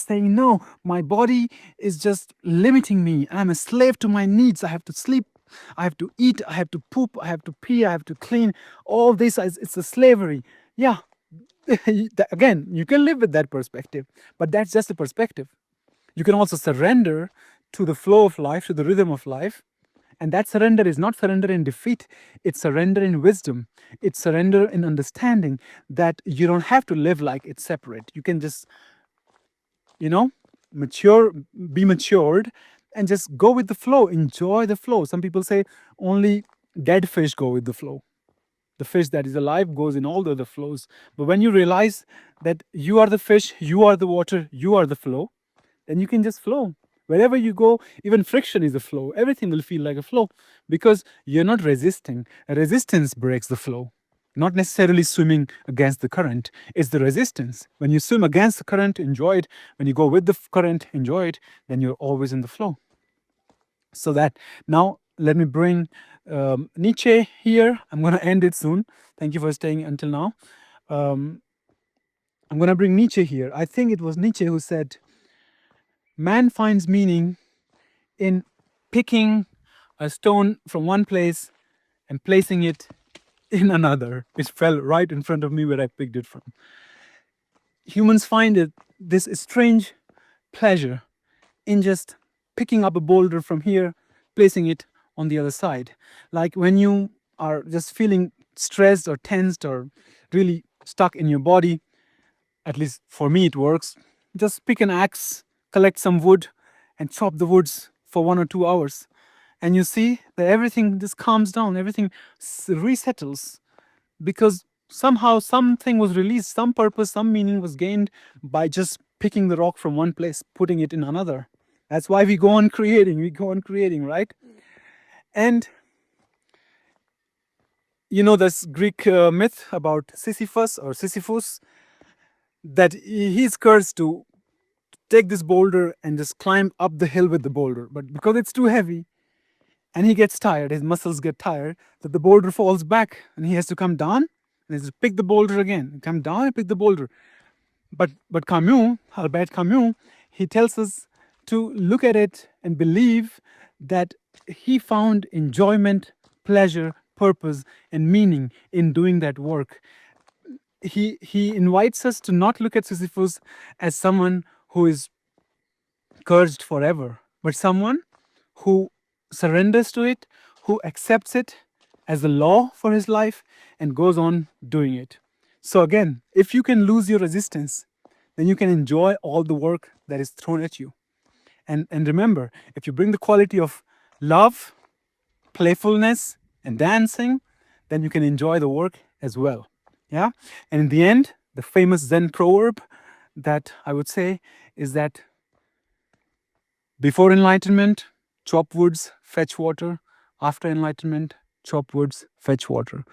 saying, no, my body is just limiting me. I'm a slave to my needs. I have to sleep, I have to eat, I have to poop, I have to pee, I have to clean. All this is, it's a slavery. Yeah. Again, you can live with that perspective, but that's just a perspective. You can also surrender to the flow of life, to the rhythm of life. And that surrender is not surrender in defeat, it's surrender in wisdom. It's surrender in understanding that you don't have to live like it's separate. You can just, you know, mature, be matured, and just go with the flow, enjoy the flow. Some people say only dead fish go with the flow. The fish that is alive goes in all the other flows. But when you realize that you are the fish, you are the water, you are the flow, then you can just flow. Wherever you go, even friction is a flow. Everything will feel like a flow because you're not resisting. Resistance breaks the flow. Not necessarily swimming against the current. It's the resistance. When you swim against the current, enjoy it. When you go with the current, enjoy it. Then you're always in the flow. So that now let me bring Nietzsche here. I'm going to end it soon. Thank you for staying until now. I'm going to bring Nietzsche here. I think it was Nietzsche who said, man finds meaning in picking a stone from one place and placing it in another. It fell right in front of me where I picked it from. Humans find this strange pleasure in just picking up a boulder from here, placing it on the other side. Like when you are just feeling stressed or tensed or really stuck in your body, at least for me it works, just pick an axe, collect some wood, and chop the woods for 1 or 2 hours. And you see that everything just calms down, everything resettles, because somehow something was released, some purpose, some meaning was gained by just picking the rock from one place, putting it in another. That's why we go on creating, right? And you know this Greek myth about Sisyphus, that he's cursed to take this boulder and just climb up the hill with the boulder. But because it's too heavy and he gets tired, his muscles get tired, that the boulder falls back and he has to come down and he has to pick the boulder again, come down and pick the boulder. But Camus, Albert Camus, he tells us to look at it and believe that he found enjoyment, pleasure, purpose, and meaning in doing that work. He invites us to not look at Sisyphus as someone who is cursed forever, but someone who surrenders to it, who accepts it as a law for his life and goes on doing it. So again, if you can lose your resistance, then you can enjoy all the work that is thrown at you. And remember, if you bring the quality of love, playfulness, and dancing, then you can enjoy the work as well. Yeah? And in the end, the famous Zen proverb that I would say is that before enlightenment, chop woods, fetch water. After enlightenment, chop woods, fetch water.